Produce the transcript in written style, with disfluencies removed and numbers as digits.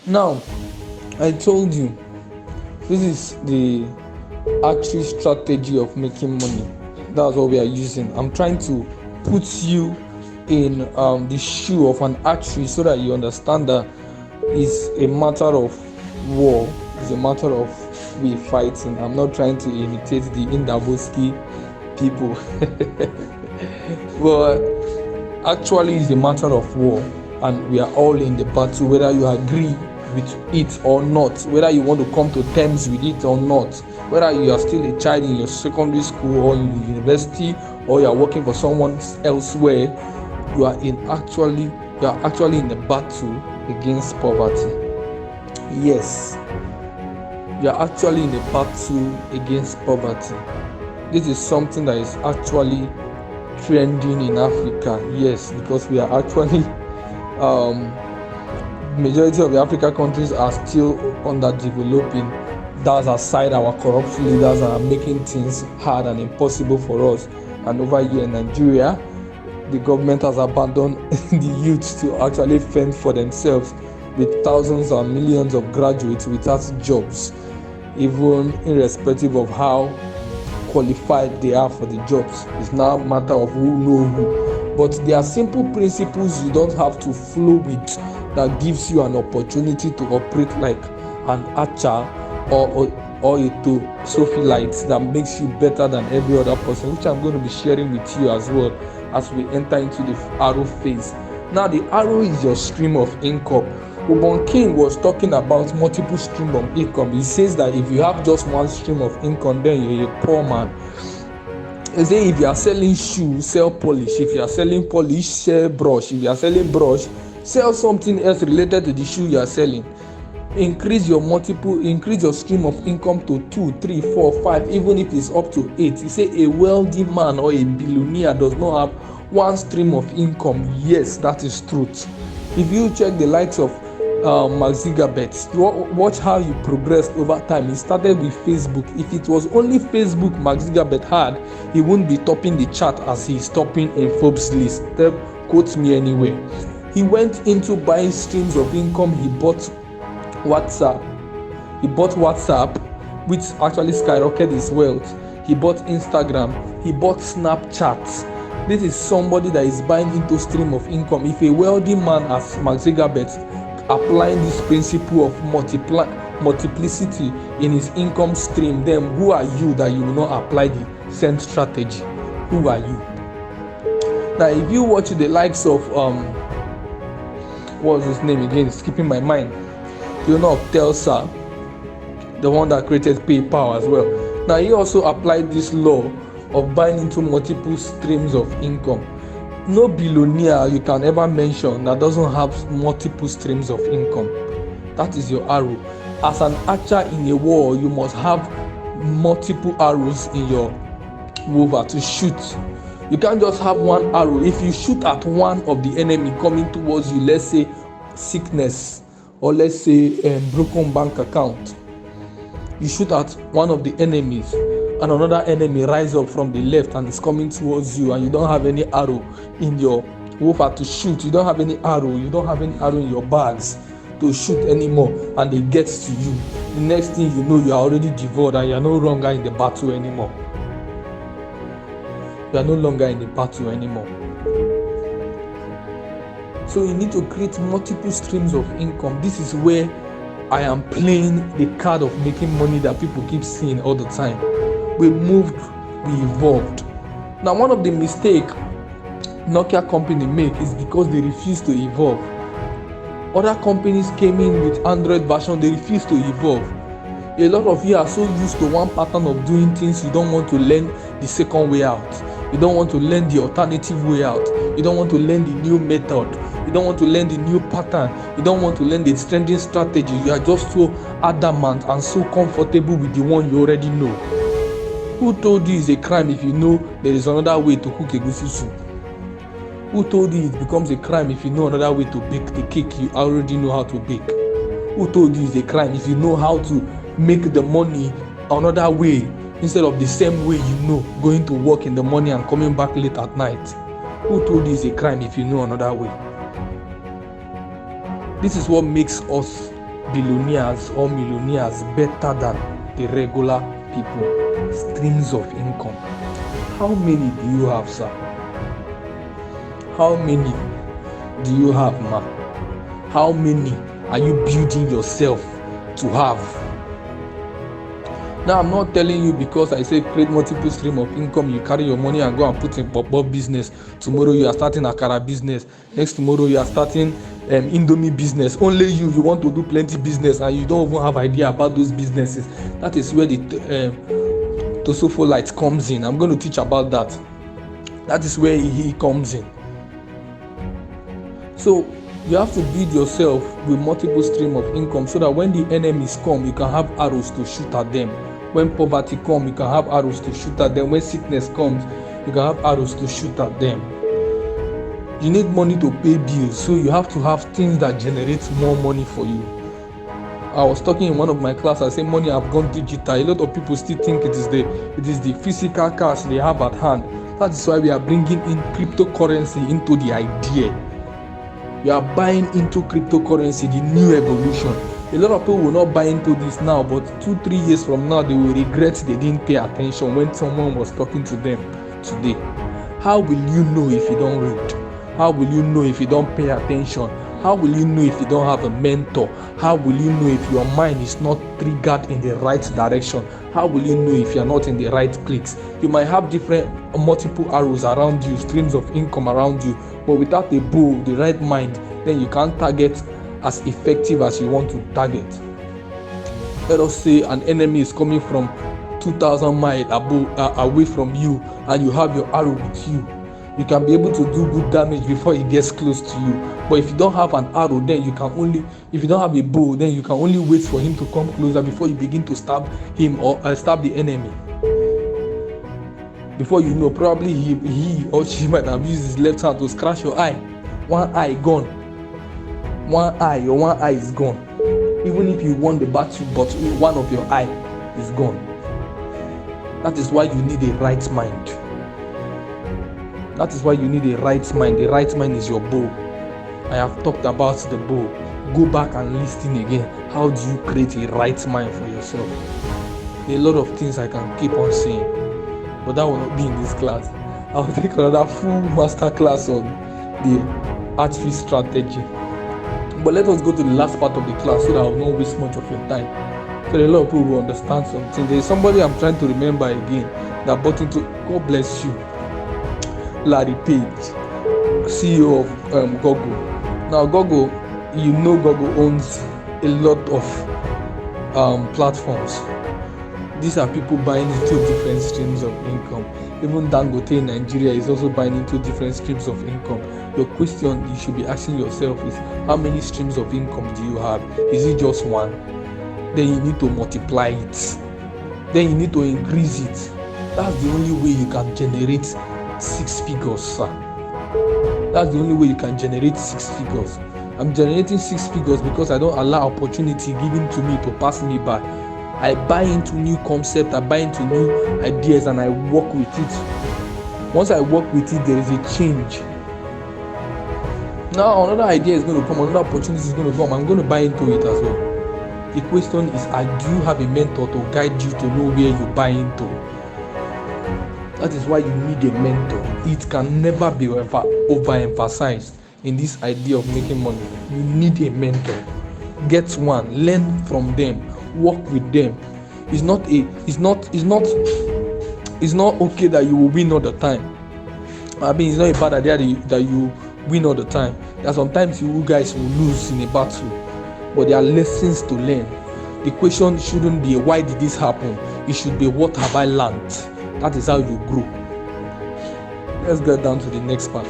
Now, I told you this is the archery strategy of making money. That's what we are using. I'm trying to put you in the shoe of an archery so that you understand that it's a matter of war, it's a matter of we fighting. I'm not trying to imitate the Indavoski people, but actually it's a matter of war, and we are all in the battle, whether you agree with it or not, whether you want to come to terms with it or not, whether you are still a child in your secondary school or in the university, or you are working for someone elsewhere. You are actually in a battle against poverty. Yes, you are actually in a battle against poverty. This is something that is actually trending in Africa. Yes, because we are actually majority of the African countries are still underdeveloping. That's aside our corrupt leaders are making things hard and impossible for us. And over here in Nigeria, the government has abandoned the youth to actually fend for themselves, with thousands and millions of graduates without jobs, even irrespective of how qualified they are for the jobs. It's now a matter of who know who. But there are simple principles you don't have to flow with that gives you an opportunity to operate like an archer or a sophilite that makes you better than every other person, which I'm going to be sharing with you as well as we enter into the arrow phase. Now, the arrow is your stream of income. Ubon King was talking about multiple stream of income. He says that if you have just one stream of income, then you're a poor man. He say if you are selling shoes, sell polish. If you are selling polish, sell brush. If you are selling brush, sell something else related to the shoe you are selling. Increase your stream of income to 2, 3, 4, 5, even if it's up to 8. He say a wealthy man or a billionaire does not have one stream of income. Yes, that is truth. If you check the likes of Mark Zuckerberg, watch how he progressed over time. He started with Facebook. If it was only Facebook Mark Zuckerberg had, he wouldn't be topping the chart as he's topping in Forbes list. Quote me anyway. He went into buying streams of income. He bought WhatsApp, which actually skyrocketed his wealth. He bought Instagram, he bought Snapchat. This is somebody that is buying into stream of income. If a wealthy man as Mark Zuckerberg applying this principle of multiplicity in his income stream, then who are you that you will not apply the same strategy? Who are you? Now, if you watch the likes of what's his name again? It's skipping my mind. You know of Telsa, the one that created PayPal as well. Now, he also applied this law of buying into multiple streams of income. No billionaire you can ever mention that doesn't have multiple streams of income. That is your arrow. As an archer in a war, you must have multiple arrows in your quiver to shoot. You can't just have one arrow. If you shoot at one of the enemy coming towards you, let's say sickness, or let's say broken bank account, you shoot at one of the enemies and another enemy rise up from the left and is coming towards you, and you don't have any arrow in your quiver to shoot. You don't have any arrow in your bags to shoot anymore, and it gets to you. The next thing you know, you are already devoured and you are no longer in the battle anymore. So you need to create multiple streams of income. This is where I am playing the card of making money that people keep seeing all the time. We moved, we evolved. Now, one of the mistakes Nokia company make is because they refuse to evolve. Other companies came in with Android version, they refuse to evolve. A lot of you are so used to one pattern of doing things, you don't want to learn the second way out. You don't want to learn the alternative way out. You don't want to learn the new method. You don't want to learn the new pattern. You don't want to learn the trending strategy. You are just so adamant and so comfortable with the one you already know. Who told you it's a crime if you know there is another way to cook egusi soup? Who told you it becomes a crime if you know another way to bake the cake you already know how to bake? Who told you it's a crime if you know how to make the money another way instead of the same way you know, going to work in the morning and coming back late at night? Who told you it's a crime if you know another way? This is what makes us billionaires or millionaires better than the regular people. Streams of income. How many do you have, sir? How many do you have, ma? How many are you building yourself to have? Now, I'm not telling you because I say create multiple stream of income, you carry your money and go and put in pop-up business. Tomorrow you are starting a akara business. Next tomorrow you are starting Indomie business. Only you want to do plenty business and you don't even have idea about those businesses. That is where the Tosofo light comes in. I'm going to teach about that. That is where he comes in. So you have to build yourself with multiple stream of income so that when the enemies come, you can have arrows to shoot at them. When poverty comes, you can have arrows to shoot at them. When sickness comes, you can have arrows to shoot at them. You need money to pay bills, so you have to have things that generate more money for you. I was talking in one of my classes, I said money have gone digital. A lot of people still think it is the physical cash they have at hand. That is why we are bringing in cryptocurrency into the idea. You are buying into cryptocurrency, the new evolution. A lot of people will not buy into this now, but 2-3 years from now, they will regret they didn't pay attention when someone was talking to them today. How will you know if you don't read? How will you know if you don't pay attention? How will you know if you don't have a mentor? How will you know if your mind is not triggered in the right direction? How will you know if you're not in the right place? You might have multiple arrows around you, streams of income around you, but without a bow, the right mind, then you can't target as effective as you want to target. Let us say an enemy is coming from 2,000 miles away from you and you have your arrow with you. You can be able to do good damage before he gets close to you. But if you don't have an arrow, then if you don't have a bow, then you can only wait for him to come closer before you begin to stab him or stab the enemy. Before you know, probably he or she might have used his left hand to scratch your eye. One eye gone. One eye is gone. Even if you won the battle, but one of your eye is gone. That is why you need a right mind. That is why you need a right mind. The right mind is your bow. I have talked about the bow. Go back and listen again. How do you create a right mind for yourself? There are a lot of things I can keep on saying, but that will not be in this class. I'll take another full master class on the archery strategy. But let us go to the last part of the class so that I will not waste much of your time. So a lot of people will understand something. There is somebody I'm trying to remember again that bought into, God bless you, Larry Page, CEO of Google. Now Google, you know Google owns a lot of platforms. These are people buying into different streams of income. Even Dangote in Nigeria is also buying into different streams of income. Your question you should be asking yourself is, how many streams of income do you have? Is it just one? Then you need to multiply it. Then you need to increase it. That's the only way you can generate 6 figures, sir. That's the only way you can generate 6 figures. I'm generating 6 figures because I don't allow opportunity given to me to pass me by. I buy into new concepts, I buy into new ideas, and I work with it. Once I work with it, there is a change. Now another idea is going to come, another opportunity is going to come. I'm going to buy into it as well. The question is, do you have a mentor to guide you to know where you buy into? That is why you need a mentor. It can never be overemphasized in this idea of making money. You need a mentor. Get one, learn from them, work with them. It's not okay that you will win all the time. I mean, it's not a bad idea that you win all the time. That sometimes you guys will lose in a battle, but there are lessons to learn. The question shouldn't be why did this happen? It should be what have I learned? That is how you grow. Let's get down to the next part.